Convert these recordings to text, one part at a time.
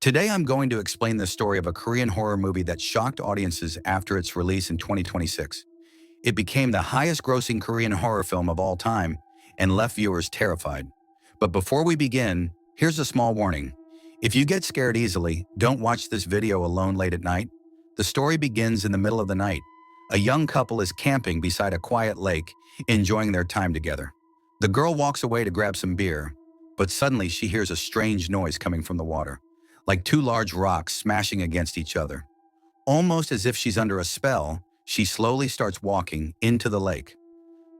Today I'm going to explain the story of a Korean horror movie that shocked audiences after its release in 2026. It became the highest-grossing Korean horror film of all time and left viewers terrified. But before we begin, here's a small warning. If you get scared easily, don't watch this video alone late at night. The story begins in the middle of the night. A young couple is camping beside a quiet lake, enjoying their time together. The girl walks away to grab some beer, but suddenly she hears a strange noise coming from the water, like two large rocks smashing against each other. Almost as if she's under a spell, she slowly starts walking into the lake.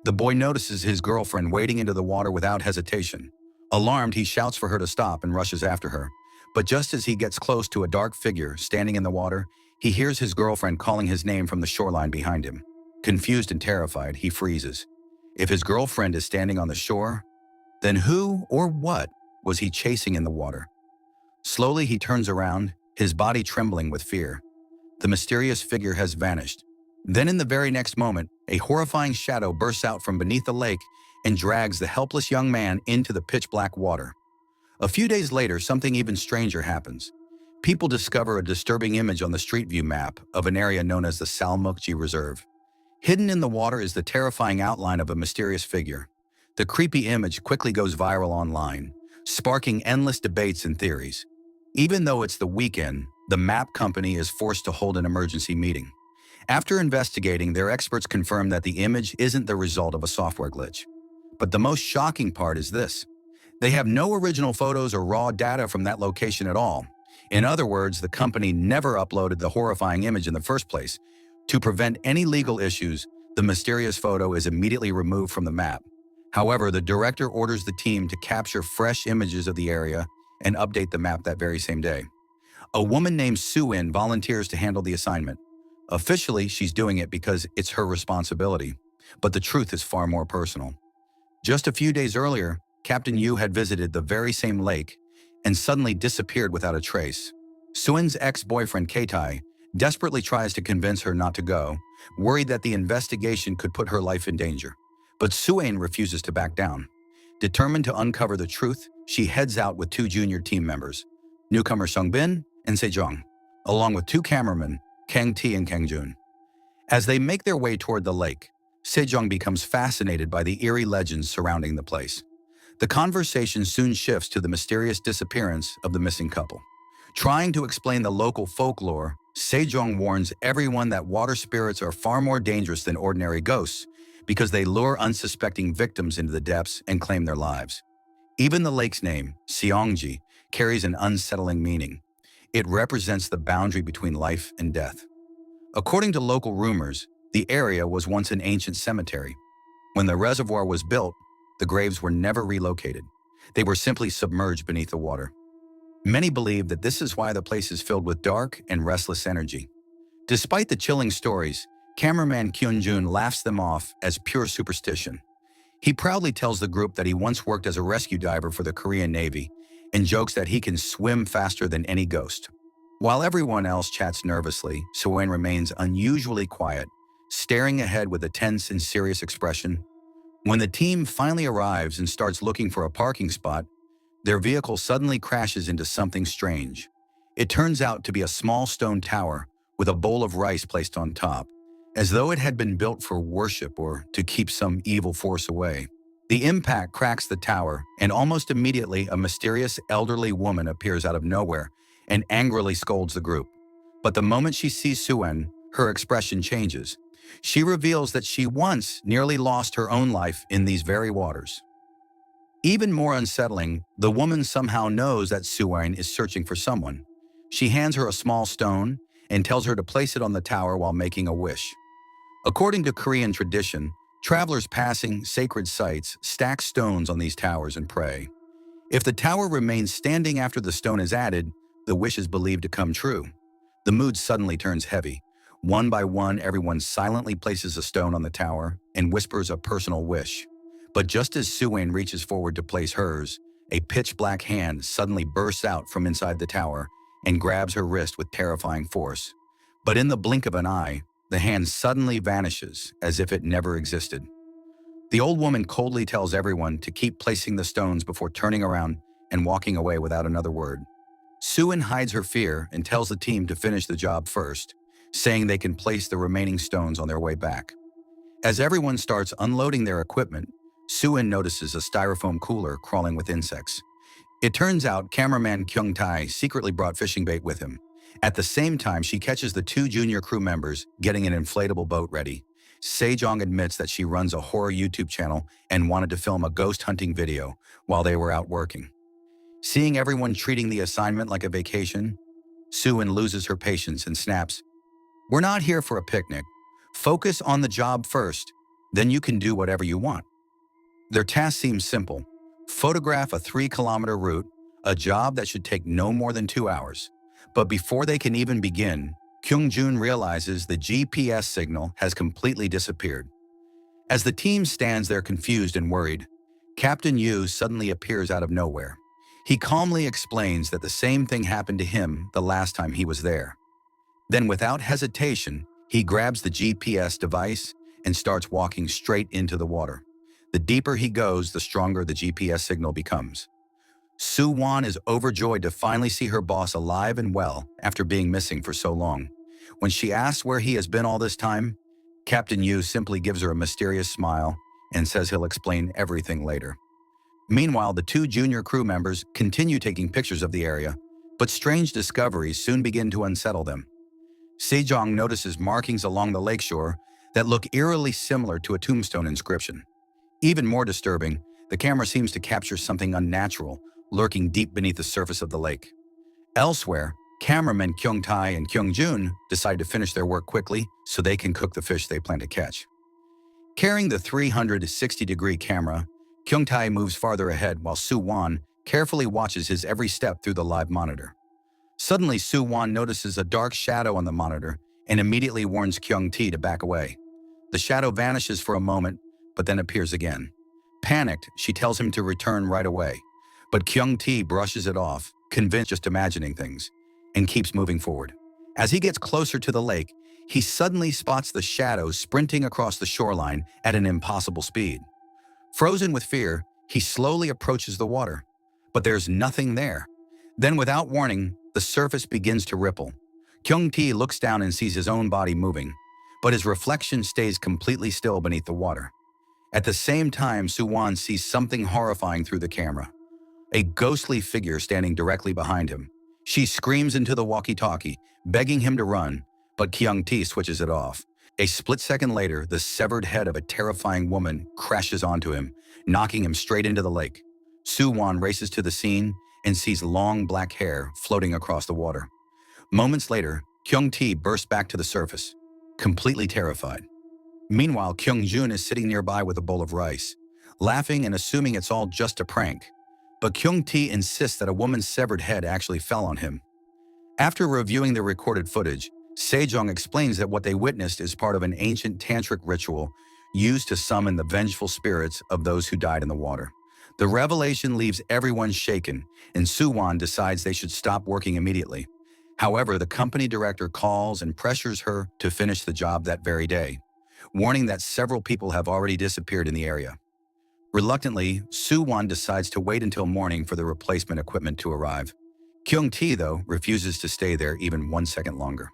The boy notices his girlfriend wading into the water without hesitation. Alarmed, he shouts for her to stop and rushes after her. But just as he gets close to a dark figure standing in the water, he hears his girlfriend calling his name from the shoreline behind him. Confused and terrified, he freezes. If his girlfriend is standing on the shore, then who or what was he chasing in the water? Slowly, he turns around, his body trembling with fear. The mysterious figure has vanished. Then in the very next moment, a horrifying shadow bursts out from beneath the lake and drags the helpless young man into the pitch-black water. A few days later, something even stranger happens. People discover a disturbing image on the Street View map of an area known as the Salmokji Reserve. Hidden in the water is the terrifying outline of a mysterious figure. The creepy image quickly goes viral online, sparking endless debates and theories. Even though it's the weekend, the map company is forced to hold an emergency meeting. After investigating, their experts confirm that the image isn't the result of a software glitch. But the most shocking part is this. They have no original photos or raw data from that location at all. In other words, the company never uploaded the horrifying image in the first place. To prevent any legal issues, the mysterious photo is immediately removed from the map. However, the director orders the team to capture fresh images of the area and update the map that very same day. A woman named Soo-in volunteers to handle the assignment. Officially, she's doing it because it's her responsibility, but the truth is far more personal. Just a few days earlier, Captain Yu had visited the very same lake and suddenly disappeared without a trace. Soo-in's ex-boyfriend K-tae desperately tries to convince her not to go, worried that the investigation could put her life in danger. But Soo-in refuses to back down. Determined to uncover the truth, she heads out with two junior team members, newcomer Sung-bin and Sejong, along with two cameramen, Kang-tae and Kang-jun. As they make their way toward the lake, Sejong becomes fascinated by the eerie legends surrounding the place. The conversation soon shifts to the mysterious disappearance of the missing couple. Trying to explain the local folklore, Sejong warns everyone that water spirits are far more dangerous than ordinary ghosts because they lure unsuspecting victims into the depths and claim their lives. Even the lake's name, Salmokji, carries an unsettling meaning. It represents the boundary between life and death. According to local rumors, the area was once an ancient cemetery. When the reservoir was built, the graves were never relocated. They were simply submerged beneath the water. Many believe that this is why the place is filled with dark and restless energy. Despite the chilling stories, cameraman Kyun-jun laughs them off as pure superstition. He proudly tells the group that he once worked as a rescue diver for the Korean Navy and jokes that he can swim faster than any ghost. While everyone else chats nervously, Soo-in remains unusually quiet, staring ahead with a tense and serious expression. When the team finally arrives and starts looking for a parking spot, their vehicle suddenly crashes into something strange. It turns out to be a small stone tower with a bowl of rice placed on top, as though it had been built for worship or to keep some evil force away. The impact cracks the tower, and almost immediately a mysterious elderly woman appears out of nowhere and angrily scolds the group. But the moment she sees Soo-in, her expression changes. She reveals that she once nearly lost her own life in these very waters. Even more unsettling, the woman somehow knows that Soo-in is searching for someone. She hands her a small stone and tells her to place it on the tower while making a wish. According to Korean tradition, travelers passing sacred sites stack stones on these towers and pray. If the tower remains standing after the stone is added, the wish is believed to come true. The mood suddenly turns heavy. One by one, everyone silently places a stone on the tower and whispers a personal wish. But just as Soo-in reaches forward to place hers, a pitch-black hand suddenly bursts out from inside the tower and grabs her wrist with terrifying force. But in the blink of an eye, the hand suddenly vanishes as if it never existed. The old woman coldly tells everyone to keep placing the stones before turning around and walking away without another word. Suin hides her fear and tells the team to finish the job first, saying they can place the remaining stones on their way back. As everyone starts unloading their equipment, Suin notices a styrofoam cooler crawling with insects. It turns out cameraman Kyung Tae secretly brought fishing bait with him. At the same time, she catches the two junior crew members getting an inflatable boat ready. Sejong admits that she runs a horror YouTube channel and wanted to film a ghost hunting video while they were out working. Seeing everyone treating the assignment like a vacation, Suin loses her patience and snaps, "We're not here for a picnic. Focus on the job first, then you can do whatever you want." Their task seems simple. Photograph a 3-kilometer route, a job that should take no more than 2 hours. But before they can even begin, Kyung-jun realizes the GPS signal has completely disappeared. As the team stands there confused and worried, Captain Yu suddenly appears out of nowhere. He calmly explains that the same thing happened to him the last time he was there. Then without hesitation, he grabs the GPS device and starts walking straight into the water. The deeper he goes, the stronger the GPS signal becomes. Soo-won is overjoyed to finally see her boss alive and well after being missing for so long. When she asks where he has been all this time, Captain Yu simply gives her a mysterious smile and says he'll explain everything later. Meanwhile, the two junior crew members continue taking pictures of the area, but strange discoveries soon begin to unsettle them. Sejong notices markings along the lakeshore that look eerily similar to a tombstone inscription. Even more disturbing, the camera seems to capture something unnatural lurking deep beneath the surface of the lake. Elsewhere, cameramen Kyung Tae and Kyung Jun decide to finish their work quickly so they can cook the fish they plan to catch. Carrying the 360-degree camera, Kyung Tae moves farther ahead while Soo-won carefully watches his every step through the live monitor. Suddenly, Soo-won notices a dark shadow on the monitor and immediately warns Kyung Tae to back away. The shadow vanishes for a moment, but then appears again. Panicked, she tells him to return right away. But Kyung Tae brushes it off, convinced just imagining things, and keeps moving forward. As he gets closer to the lake, he suddenly spots the shadow sprinting across the shoreline at an impossible speed. Frozen with fear, he slowly approaches the water, but there's nothing there. Then, without warning, the surface begins to ripple. Kyung Tae looks down and sees his own body moving, but his reflection stays completely still beneath the water. At the same time, Soo-won sees something horrifying through the camera. A ghostly figure standing directly behind him. She screams into the walkie-talkie, begging him to run, but Kyung Tae switches it off. A split second later, the severed head of a terrifying woman crashes onto him, knocking him straight into the lake. Soo-won races to the scene and sees long black hair floating across the water. Moments later, Kyung Tae bursts back to the surface, completely terrified. Meanwhile, Kyung Jun is sitting nearby with a bowl of rice, laughing and assuming it's all just a prank. But Kyung Tae insists that a woman's severed head actually fell on him. After reviewing the recorded footage, Sejong explains that what they witnessed is part of an ancient tantric ritual used to summon the vengeful spirits of those who died in the water. The revelation leaves everyone shaken, and Soo-won decides they should stop working immediately. However, the company director calls and pressures her to finish the job that very day, warning that several people have already disappeared in the area. Reluctantly, Soo-won decides to wait until morning for the replacement equipment to arrive. Kyung Tae, though, refuses to stay there even 1 second longer.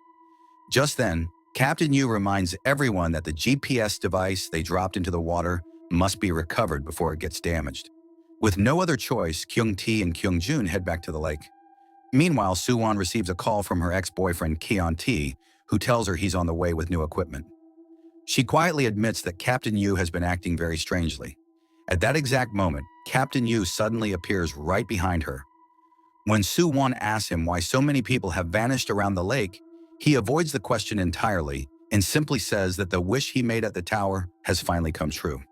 Just then, Captain Yu reminds everyone that the GPS device they dropped into the water must be recovered before it gets damaged. With no other choice, Kyung Tae and Kyung Jun head back to the lake. Meanwhile, Soo-won receives a call from her ex-boyfriend Keon Tae, who tells her he's on the way with new equipment. She quietly admits that Captain Yu has been acting very strangely. At that exact moment, Captain Yu suddenly appears right behind her. When Soo-won asks him why so many people have vanished around the lake, he avoids the question entirely and simply says that the wish he made at the tower has finally come true.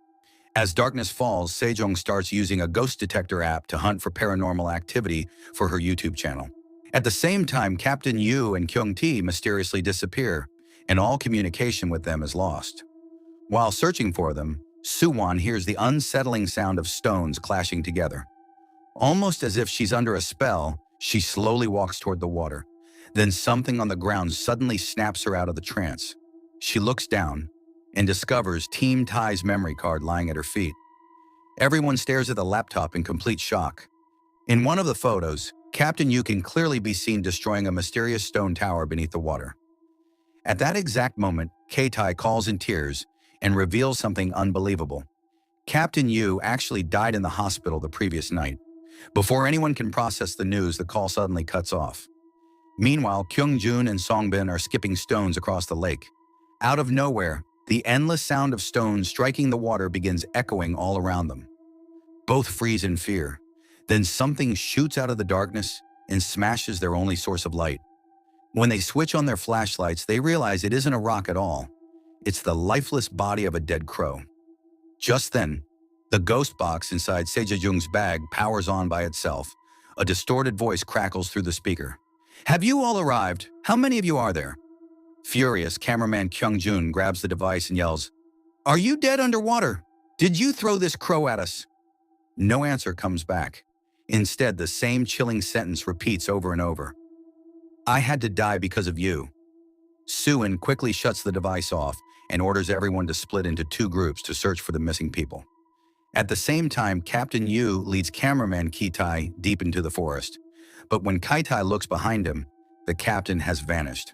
As darkness falls, Sejong starts using a ghost detector app to hunt for paranormal activity for her YouTube channel. At the same time, Captain Yu and Kyung Tae mysteriously disappear, and all communication with them is lost. While searching for them, Soo-won hears the unsettling sound of stones clashing together. Almost as if she's under a spell, she slowly walks toward the water. Then something on the ground suddenly snaps her out of the trance. She looks down and discovers Team Tai's memory card lying at her feet. Everyone stares at the laptop in complete shock. In one of the photos, Captain Yu can clearly be seen destroying a mysterious stone tower beneath the water. At that exact moment, Keitai calls in tears and reveals something unbelievable. Captain Yu actually died in the hospital the previous night. Before anyone can process the news, the call suddenly cuts off. Meanwhile, Kyung-jun and Songbin are skipping stones across the lake. Out of nowhere, the endless sound of stones striking the water begins echoing all around them. Both freeze in fear. Then something shoots out of the darkness and smashes their only source of light. When they switch on their flashlights, they realize it isn't a rock at all. It's the lifeless body of a dead crow. Just then, the ghost box inside Sejejung's bag powers on by itself. A distorted voice crackles through the speaker. "Have you all arrived? How many of you are there?" Furious, cameraman Kyung-jun grabs the device and yells, "Are you dead underwater? Did you throw this crow at us?" No answer comes back. Instead, the same chilling sentence repeats over and over. "I had to die because of you." Suin quickly shuts the device off and orders everyone to split into two groups to search for the missing people. At the same time, Captain Yu leads cameraman Keitai deep into the forest. But when Keitai looks behind him, the captain has vanished.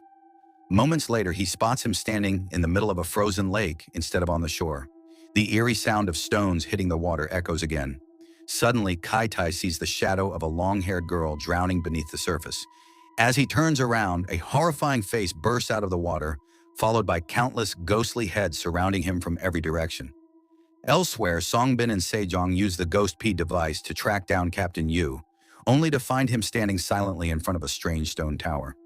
Moments later, he spots him standing in the middle of a frozen lake instead of on the shore. The eerie sound of stones hitting the water echoes again. Suddenly, Keitai sees the shadow of a long-haired girl drowning beneath the surface. As he turns around, a horrifying face bursts out of the water, followed by countless ghostly heads surrounding him from every direction. Elsewhere, Songbin and Sejong use the Ghost P device to track down Captain Yu, only to find him standing silently in front of a strange stone tower.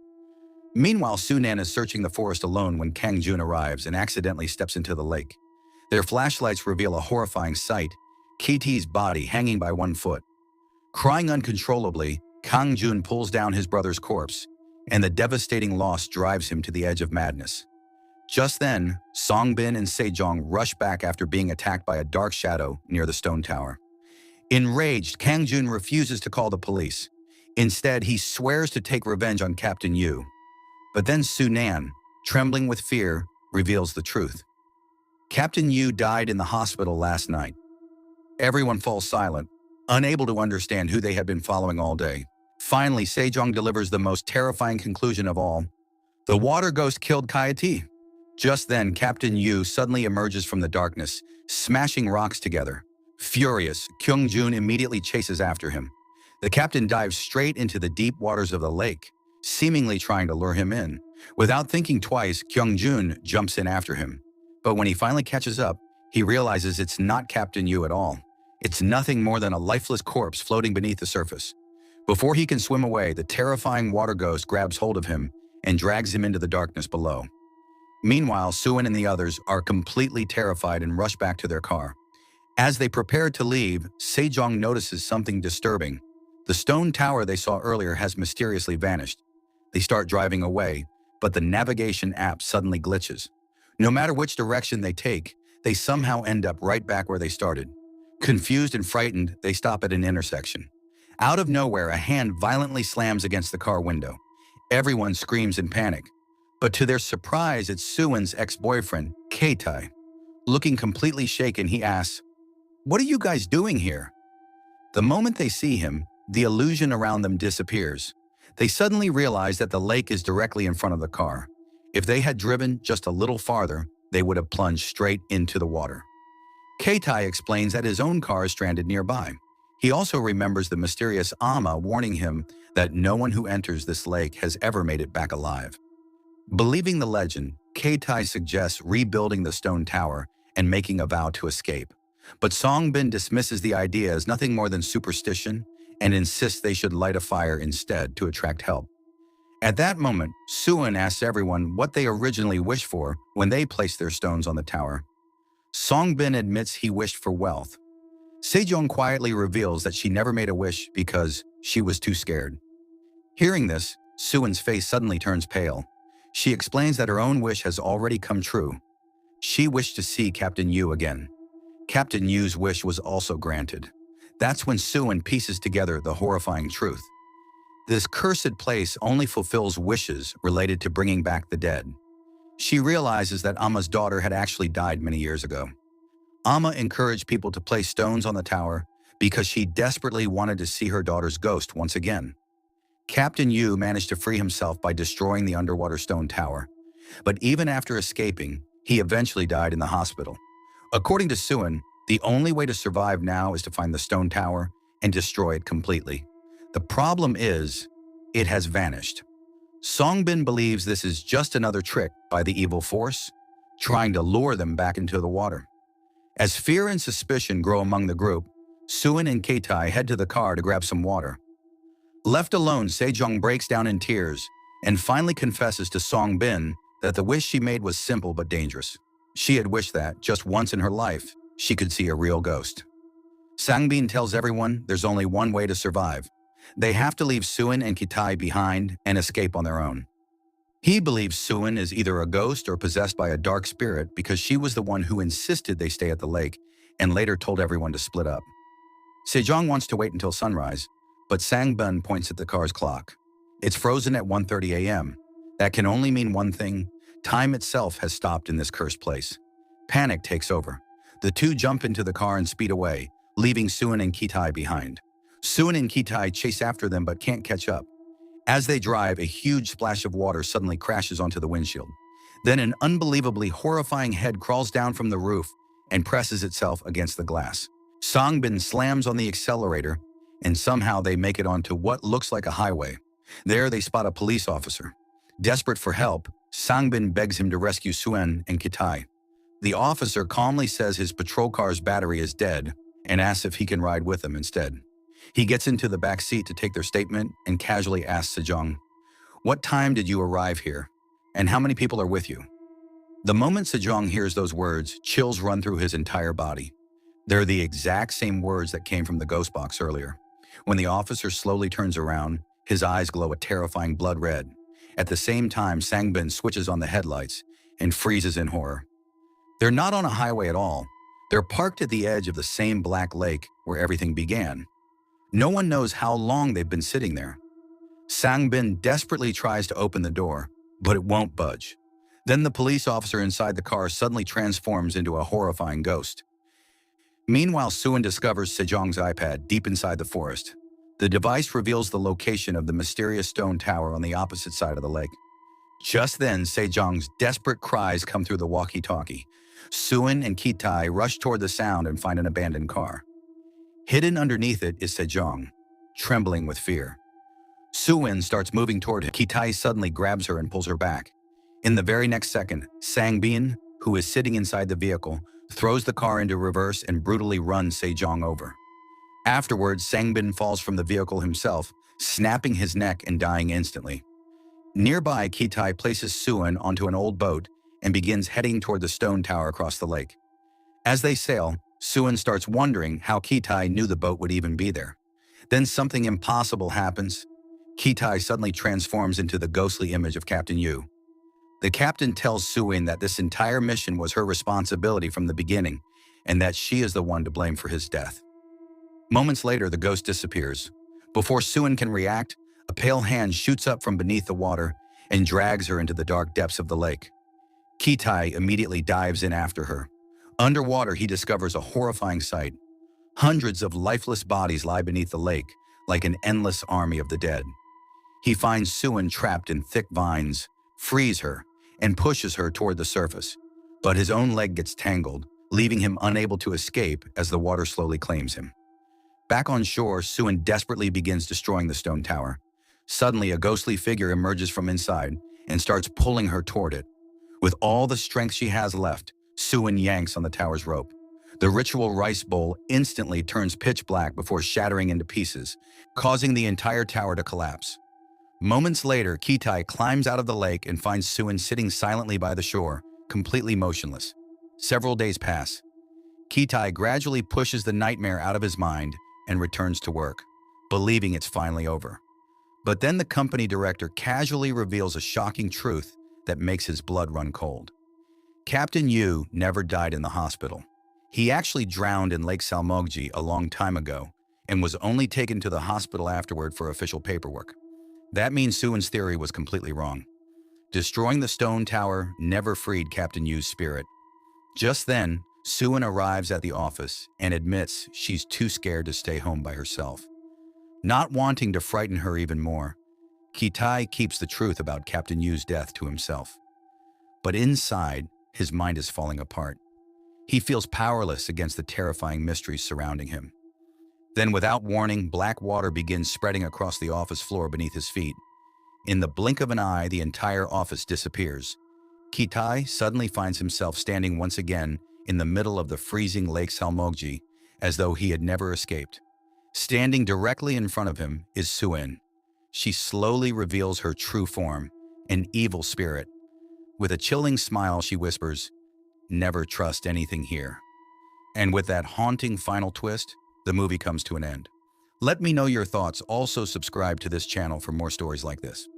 Meanwhile, Sunan is searching the forest alone when Kang Jun arrives and accidentally steps into the lake. Their flashlights reveal a horrifying sight, Kiti's body hanging by one foot. Crying uncontrollably, Kang Jun pulls down his brother's corpse, and the devastating loss drives him to the edge of madness. Just then, Songbin and Sejong rush back after being attacked by a dark shadow near the stone tower. Enraged, Kang Jun refuses to call the police. Instead, he swears to take revenge on Captain Yu. But then Sunan, trembling with fear, reveals the truth. Captain Yu died in the hospital last night. Everyone falls silent, unable to understand who they had been following all day. Finally, Sejong delivers the most terrifying conclusion of all. The water ghost killed Kayati. Just then, Captain Yu suddenly emerges from the darkness, smashing rocks together. Furious, Kyung-jun immediately chases after him. The captain dives straight into the deep waters of the lake, seemingly trying to lure him in. Without thinking twice, Kyung-jun jumps in after him. But when he finally catches up, he realizes it's not Captain Yu at all. It's nothing more than a lifeless corpse floating beneath the surface. Before he can swim away, the terrifying water ghost grabs hold of him and drags him into the darkness below. Meanwhile, Suin and the others are completely terrified and rush back to their car. As they prepare to leave, Sejong notices something disturbing. The stone tower they saw earlier has mysteriously vanished. They start driving away, but the navigation app suddenly glitches. No matter which direction they take, they somehow end up right back where they started. Confused and frightened, they stop at an intersection. Out of nowhere, a hand violently slams against the car window. Everyone screams in panic. But to their surprise, it's Suin's ex-boyfriend, Keitai. Looking completely shaken, he asks, "What are you guys doing here?" The moment they see him, the illusion around them disappears. They suddenly realize that the lake is directly in front of the car. If they had driven just a little farther, they would have plunged straight into the water. Keitai explains that his own car is stranded nearby. He also remembers the mysterious Amma warning him that no one who enters this lake has ever made it back alive. Believing the legend, Keitai suggests rebuilding the stone tower and making a vow to escape. But Songbin dismisses the idea as nothing more than superstition and insists they should light a fire instead to attract help. At that moment, Suin asks everyone what they originally wished for when they placed their stones on the tower. Songbin admits he wished for wealth. Sejong quietly reveals that she never made a wish because she was too scared. Hearing this, Suin's face suddenly turns pale. She explains that her own wish has already come true. She wished to see Captain Yu again. Captain Yu's wish was also granted. That's when Suin pieces together the horrifying truth. This cursed place only fulfills wishes related to bringing back the dead. She realizes that Amma's daughter had actually died many years ago. Amma encouraged people to place stones on the tower because she desperately wanted to see her daughter's ghost once again. Captain Yu managed to free himself by destroying the underwater stone tower. But even after escaping, he eventually died in the hospital. According to Suin, the only way to survive now is to find the stone tower and destroy it completely. The problem is, it has vanished. Songbin believes this is just another trick by the evil force, trying to lure them back into the water. As fear and suspicion grow among the group, Suin and Keitai head to the car to grab some water. Left alone, Sejong breaks down in tears and finally confesses to Songbin that the wish she made was simple but dangerous. She had wished that, just once in her life, she could see a real ghost. Sangbin tells everyone there's only one way to survive. They have to leave Suin and Keitai behind and escape on their own. He believes Suin is either a ghost or possessed by a dark spirit because she was the one who insisted they stay at the lake and later told everyone to split up. Sejong wants to wait until sunrise, but Sangbin points at the car's clock. It's frozen at 1:30 a.m. That can only mean one thing: time itself has stopped in this cursed place. Panic takes over. The two jump into the car and speed away, leaving Suin and Keitai behind. Suin and Keitai chase after them but can't catch up. As they drive, a huge splash of water suddenly crashes onto the windshield. Then an unbelievably horrifying head crawls down from the roof and presses itself against the glass. Songbin slams on the accelerator, and somehow they make it onto what looks like a highway. There they spot a police officer. Desperate for help, Songbin begs him to rescue Suin and Keitai. The officer calmly says his patrol car's battery is dead and asks if he can ride with them instead. He gets into the back seat to take their statement and casually asks Sejong, "What time did you arrive here? And how many people are with you?" The moment Sejong hears those words, chills run through his entire body. They're the exact same words that came from the ghost box earlier. When the officer slowly turns around, his eyes glow a terrifying blood red. At the same time, Sangbin switches on the headlights and freezes in horror. They're not on a highway at all. They're parked at the edge of the same black lake where everything began. No one knows how long they've been sitting there. Sangbin desperately tries to open the door, but it won't budge. Then the police officer inside the car suddenly transforms into a horrifying ghost. Meanwhile, Suin discovers Sejong's iPad deep inside the forest. The device reveals the location of the mysterious stone tower on the opposite side of the lake. Just then, Sejong's desperate cries come through the walkie-talkie. Suin and Keitai rush toward the sound and find an abandoned car. Hidden underneath it is Sejong, trembling with fear. Suin starts moving toward him. Keitai suddenly grabs her and pulls her back. In the very next second, Sangbin, who is sitting inside the vehicle, throws the car into reverse and brutally runs Sejong over. Afterwards, Sangbin falls from the vehicle himself, snapping his neck and dying instantly. Nearby, Keitai places Suin onto an old boat and begins heading toward the stone tower across the lake. As they sail, Suin starts wondering how Keitai knew the boat would even be there. Then something impossible happens. Keitai suddenly transforms into the ghostly image of Captain Yu. The captain tells Suin that this entire mission was her responsibility from the beginning, and that she is the one to blame for his death. Moments later, the ghost disappears. Before Suin can react, a pale hand shoots up from beneath the water and drags her into the dark depths of the lake. Keitai immediately dives in after her. Underwater, he discovers a horrifying sight. Hundreds of lifeless bodies lie beneath the lake, like an endless army of the dead. He finds Suin trapped in thick vines, frees her, and pushes her toward the surface. But his own leg gets tangled, leaving him unable to escape as the water slowly claims him. Back on shore, Suin desperately begins destroying the stone tower. Suddenly, a ghostly figure emerges from inside and starts pulling her toward it. With all the strength she has left, Suin yanks on the tower's rope. The ritual rice bowl instantly turns pitch black before shattering into pieces, causing the entire tower to collapse. Moments later, Keitai climbs out of the lake and finds Suin sitting silently by the shore, completely motionless. Several days pass. Keitai gradually pushes the nightmare out of his mind and returns to work, believing it's finally over. But then the company director casually reveals a shocking truth that makes his blood run cold. Captain Yu never died in the hospital. He actually drowned in Lake Salmokji a long time ago and was only taken to the hospital afterward for official paperwork. That means Suin's theory was completely wrong. Destroying the stone tower never freed Captain Yu's spirit. Just then, Suin arrives at the office and admits she's too scared to stay home by herself. Not wanting to frighten her even more, Kitai keeps the truth about Captain Yu's death to himself. But inside, his mind is falling apart. He feels powerless against the terrifying mysteries surrounding him. Then, without warning, black water begins spreading across the office floor beneath his feet. In the blink of an eye, the entire office disappears. Kitai suddenly finds himself standing once again in the middle of the freezing Lake Salmokji, as though he had never escaped. Standing directly in front of him is Suin. She slowly reveals her true form, an evil spirit. With a chilling smile, she whispers, "Never trust anything here." And with that haunting final twist, the movie comes to an end. Let me know your thoughts. Also subscribe to this channel for more stories like this.